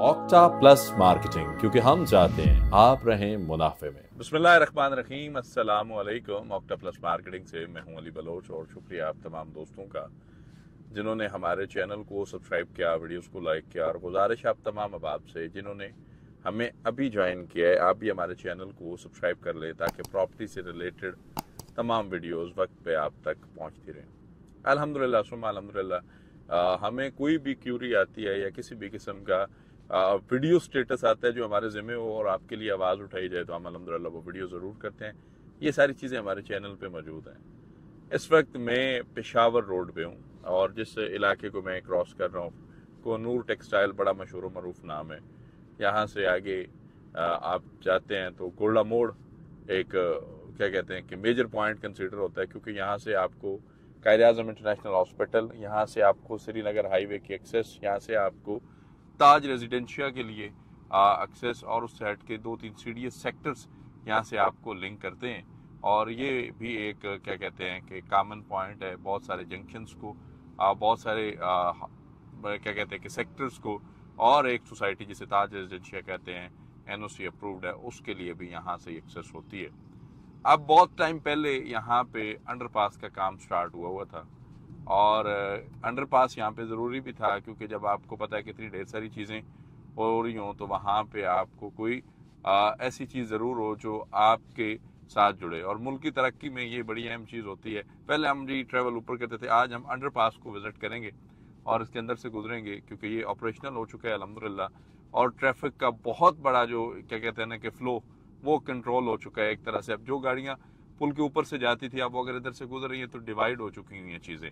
Octa plus marketing, क्योंकि हम चाहते हैं आप रहें मुनाफे में। बिस्मिल्लाहिर्रहमानिर्रहीम, अस्सलाम वालेकुम। ऑक्टा प्लस मार्केटिंग से मैं हूं अली बलोच और शुक्रिया आप तमाम दोस्तों का जिन्होंने हमारे चैनल को सब्सक्राइब किया, वीडियोस को लाइक किया। और गुजारिश आप तमाम अहबाब से जिन्होंने हमें अभी ज्वाइन किया है, आप भी हमारे चैनल को सब्सक्राइब कर लें ताकि प्रॉपर्टी से रिलेटेड तमाम वीडियोस वक्त पे आप तक पहुंचती रहें। अल्हम्दुलिल्लाह सुम्मा अल्हम्दुलिल्लाह, हमें कोई भी क्यूरी आती है या किसी भी किस्म का वीडियो स्टेटस आता है जो हमारे ज़िम्मे हो और आपके लिए आवाज़ उठाई जाए, तो हम अल्हम्दुलिल्लाह वो वीडियो ज़रूर करते हैं। ये सारी चीज़ें हमारे चैनल पे मौजूद हैं। इस वक्त मैं पेशावर रोड पे हूँ और जिस इलाके को मैं क्रॉस कर रहा हूँ कोनूर टेक्सटाइल बड़ा मशहूर मरूफ नाम है। यहाँ से आगे आप जाते हैं तो गोल्डा मोड़ एक क्या कहते हैं कि मेजर पॉइंट कंसीडर होता है, क्योंकि यहाँ से आपको कायद-ए-आज़म इंटरनेशनल हॉस्पिटल, यहाँ से आपको श्रीनगर हाईवे की एक्सेस, यहाँ से आपको ताज रेजिडेंशिया के लिए एक्सेस और उस साइड के 2-3 सीडीएस सेक्टर्स यहाँ से आपको लिंक करते हैं। और ये भी एक क्या कहते हैं कि कॉमन पॉइंट है बहुत सारे जंक्शंस को, बहुत सारे क्या कहते हैं कि सेक्टर्स को, और एक सोसाइटी जिसे ताज रेजिडेंशिया कहते हैं एनओसी अप्रूव्ड है, उसके लिए भी यहाँ से एक्सेस होती है। अब बहुत टाइम पहले यहाँ पे अंडरपास का काम स्टार्ट हुआ था और अंडरपास यहाँ पे ज़रूरी भी था, क्योंकि जब आपको पता है कि इतनी ढेर सारी चीज़ें हो रही हों तो वहाँ पे आपको कोई ऐसी चीज़ ज़रूर हो जो आपके साथ जुड़े। और मुल्क की तरक्की में ये बड़ी अहम चीज़ होती है। पहले हम जी ट्रैवल ऊपर करते थे, आज हम अंडरपास को विज़िट करेंगे और इसके अंदर से गुजरेंगे, क्योंकि ये ऑपरेशनल हो चुका है अल्हम्दुलिल्लाह। और ट्रैफिक का बहुत बड़ा जो क्या कहते हैं ना कि फ़्लो, वो कंट्रोल हो चुका है एक तरह से। अब जो गाड़ियाँ पुल के ऊपर से जाती थी, अब वो अगर इधर से गुजर रही है तो डिवाइड हो चुकी हुई हैं चीज़ें।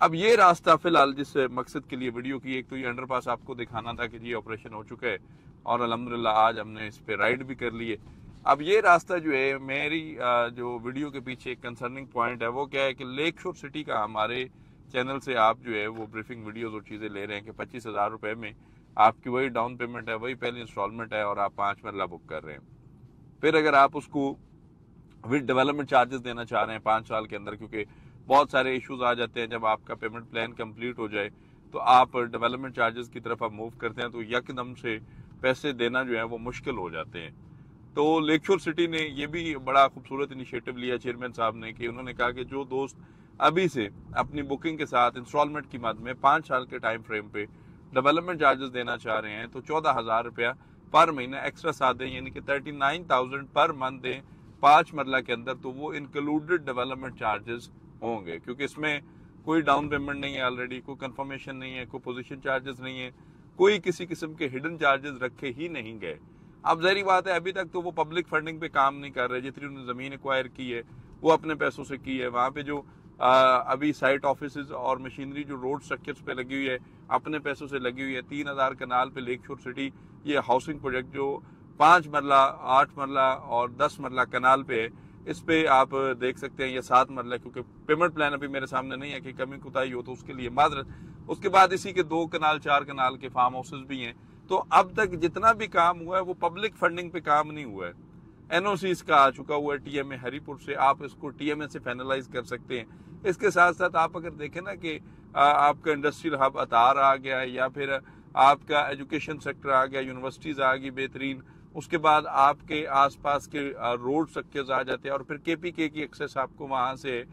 अब ये रास्ता फिलहाल जिस मकसद के लिए वीडियो की, एक तो ये अंडरपास आपको दिखाना था कि ये ऑपरेशन हो चुका है और अल्हम्दुलिल्लाह आज हमने इस पे राइड भी कर ली है। अब ये रास्ता जो है, मेरी जो वीडियो के पीछे एक कंसर्निंग पॉइंट है वो क्या है कि लेक शोर सिटी का हमारे चैनल से आप जो है वो ब्रीफिंग वीडियोज और चीज़ें ले रहे हैं कि 25,000 रुपये में आपकी वही डाउन पेमेंट है, वही पहली इंस्टॉलमेंट है और आप 5 मरला बुक कर रहे हैं। फिर अगर आप उसको विद डेवलपमेंट चार्जेस देना चाह रहे हैं 5 साल के अंदर, क्योंकि बहुत सारे इश्यूज आ जाते हैं जब आपका पेमेंट प्लान कंप्लीट हो जाए तो आप डेवलपमेंट चार्जेस की तरफ आप मूव करते हैं तो यकदम से पैसे देना जो है वो मुश्किल हो जाते हैं। तो लेक शोर सिटी ने ये भी बड़ा खूबसूरत इनिशिएटिव लिया चेयरमैन साहब ने, कि उन्होंने कहा कि जो दोस्त अभी से अपनी बुकिंग के साथ इंस्टॉलमेंट की मद में 5 साल के टाइम फ्रेम पे डेवलपमेंट चार्जेस देना चाह रहे हैं तो 14,000 रुपया पर महीना एक्स्ट्रा साथ दें, यानी कि 39,000 पर मंथ दें 5 मरला के अंदर, तो वो इंक्लूडेड डेवलपमेंट चार्जेस होंगे। क्योंकि इसमें कोई डाउन पेमेंट नहीं है, ऑलरेडी कोई कंफर्मेशन नहीं है, कोई पोजीशन चार्जेस नहीं है, कोई किसी किस्म के हिडन चार्जेस रखे ही नहीं गए। अब जहरी बात है, अभी तक तो वो पब्लिक फंडिंग पे काम नहीं कर रहे। जितनी उन्होंने ज़मीन एक्वायर की है वो अपने पैसों से की है। वहाँ पे जो अभी साइट ऑफिस और मशीनरी जो रोड स्ट्रक्चर्स पे लगी हुई है अपने पैसों से लगी हुई है। 3,000 कनाल पे लेक शोर सिटी ये हाउसिंग प्रोजेक्ट जो 5 मरला, 8 मरला और 10 मरला कनाल पे है, इस पे आप देख सकते हैं ये 7 मरला, क्योंकि पेमेंट प्लान अभी मेरे सामने नहीं है कि कमी कुताही हो तो उसके लिए माजरत। उसके बाद इसी के 2 कनाल 4 कनाल के फार्म हाउसेज भी हैं। तो अब तक जितना भी काम हुआ है वो पब्लिक फंडिंग पे काम नहीं हुआ है। एनओसी इसका आ चुका हुआ है टीएमए हरीपुर से, आप इसको टीएमए से फाइनलाइज कर सकते हैं। इसके साथ साथ आप अगर देखें ना कि आपका इंडस्ट्रियल हब अतार आ गया या फिर आपका एजुकेशन सेक्टर आ गया, यूनिवर्सिटीज आ गई बेहतरीन, उसके बाद आपके आसपास के रोड स्ट्रक्चर्स आ जाते हैं और फिर केपीके की एक्सेस आपको वहाँ से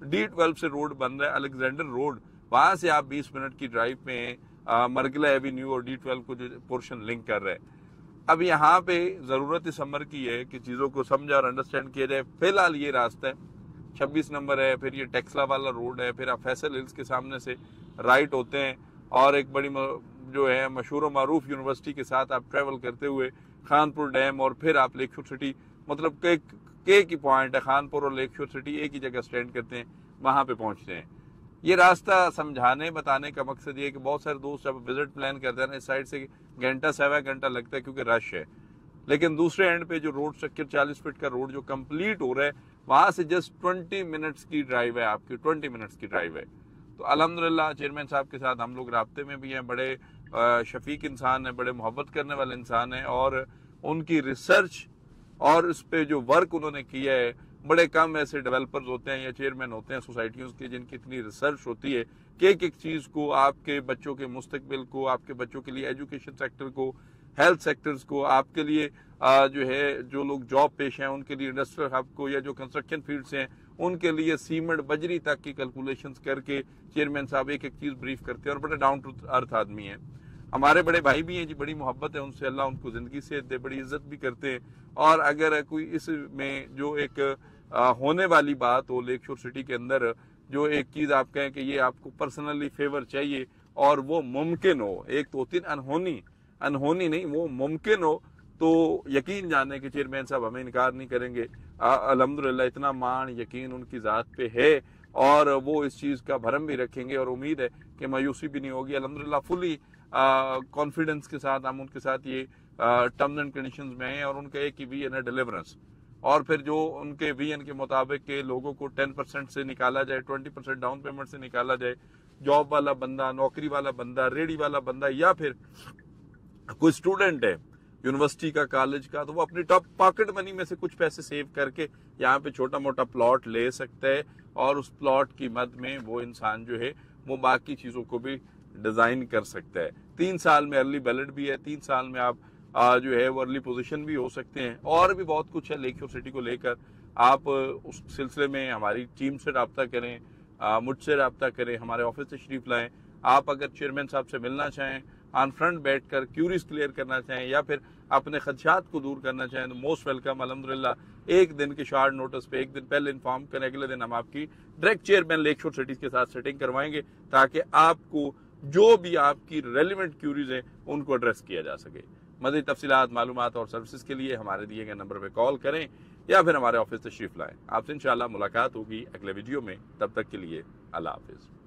D12 से रोड बन रहा है, अलेक्जेंडर रोड, वहाँ से आप 20 मिनट की ड्राइव में मरगला एवेन्यू और D12 को जो पोर्शन लिंक कर रहे हैं। अब यहाँ पे ज़रूरत इस अमर की है कि चीज़ों को समझा और अंडरस्टैंड किया जाए। फिलहाल ये रास्ता है 26 नंबर है, फिर ये टेक्सला वाला रोड है, फिर आप फैसल हिल्स के सामने से राइट होते हैं और एक बड़ी जो है मशहूर मारूफ यूनिवर्सिटी के साथ आप ट्रैवल करते हुए खानपुर डैम और फिर आप लेक शोर सिटी, मतलब के की पॉइंट है, खानपुर और लेक शोर सिटी एक ही जगह स्टैंड करते हैं, वहाँ पे पहुँचते हैं। ये रास्ता समझाने बताने का मकसद ये है कि बहुत सारे दोस्त जब विजिट प्लान करते हैं ना, इस साइड से घंटा 1.25 घंटा लगता है क्योंकि रश है, लेकिन दूसरे एंड पे जो रोड स्ट्रक्चर 40 फीट का रोड जो कंप्लीट हो रहा है वहाँ से जस्ट 20 मिनट्स की ड्राइव है, आपकी 20 मिनट्स की ड्राइव है। तो अल्हम्दुलिल्लाह चेयरमैन साहब के साथ हम लोग राब्ते में भी हैं, बड़े शफीक इंसान है, बड़े मोहब्बत करने वाले इंसान है और उनकी रिसर्च और इस पे जो वर्क उन्होंने किया है बड़े कम ऐसे डेवलपर्स होते हैं या चेयरमैन होते हैं सोसाइटियों के जिनकी इतनी रिसर्च होती है कि एक एक चीज़ को, आपके बच्चों के मुस्तकबिल को, आपके बच्चों के लिए एजुकेशन सेक्टर को, हेल्थ सेक्टर्स को, आपके लिए जो है जो लोग जॉब पेश हैं उनके लिए इंडस्ट्रियल हब को, या जो कंस्ट्रक्शन फील्ड्स हैं उनके लिए सीमेंट बजरी तक की कैलकुलेशंस करके चेयरमैन साहब एक एक चीज़ ब्रीफ करते हैं और बड़े डाउन टू अर्थ आदमी हैं। हमारे बड़े भाई भी हैं जी, बड़ी मोहब्बत है उनसे, अल्लाह उनको ज़िंदगी से दे, बड़ी इज्जत भी करते हैं। और अगर कोई इसमें जो एक होने वाली बात हो लेक शोर सिटी के अंदर, जो एक चीज़ आप कहें कि ये आपको पर्सनली फेवर चाहिए और वो मुमकिन हो, एक तो होती अनहोनी नहीं, वो मुमकिन हो, तो यकीन जाने कि चेयरमैन साहब हमें इनकार नहीं करेंगे। अल्हम्दुलिल्लाह इतना मान यकीन उनकी ज़ात पे है और वो इस चीज़ का भरम भी रखेंगे और उम्मीद है कि मायूसी भी नहीं होगी। अल्हम्दुलिल्लाह फुली कॉन्फिडेंस के साथ हम उनके साथ ये टर्म्स एंड कंडीशंस में हैं और उनका एक ही विजन है, डिलीवरेंस। और फिर जो उनके विजन के मुताबिक के लोगों को 10% से निकाला जाए, 20% डाउन पेमेंट से निकाला जाए, जॉब वाला बंदा, नौकरी वाला बंदा, रेडी वाला बंदा, या फिर कोई स्टूडेंट है यूनिवर्सिटी का, कॉलेज का, तो वो अपनी टॉप पॉकेट मनी में से कुछ पैसे सेव करके यहाँ पे छोटा मोटा प्लॉट ले सकता है और उस प्लॉट की मद में वो इंसान जो है वो बाकी चीज़ों को भी डिज़ाइन कर सकता है। 3 साल में अर्ली बैलेट भी है, 3 साल में आप जो है वो अर्ली पोजीशन भी हो सकते हैं और भी बहुत कुछ है लेक शोर सिटी को लेकर। आप उस सिलसिले में हमारी टीम से रब्ता करें, मुझसे रब्ता करें, हमारे ऑफिस से तशरीफ लाएं। आप अगर चेयरमैन साहब से मिलना चाहें, ऑन फ्रंट बैठकर क्यूरीज क्लियर करना चाहें या फिर अपने खदशात को दूर करना चाहें तो मोस्ट वेलकम। अल्हम्दुलिल्लाह एक दिन के शॉर्ट नोटिस पे, एक दिन पहले इन्फॉर्म करें, अगले दिन हम आपकी डायरेक्ट चेयरमैन लेक शोर सिटीज के साथ सेटिंग करवाएंगे ताकि आपको जो भी आपकी रेलिवेंट क्यूरीज हैं उनको एड्रेस किया जा सके। मज़ीद तफसीलात, मालूमात और सर्विसेज के लिए हमारे दिए गए नंबर पर कॉल करें या फिर हमारे ऑफिस तशरीफ लाएं। आपसे इंशाल्लाह मुलाकात होगी अगले वीडियो में। तब तक के लिए अल्लाह हाफिज़।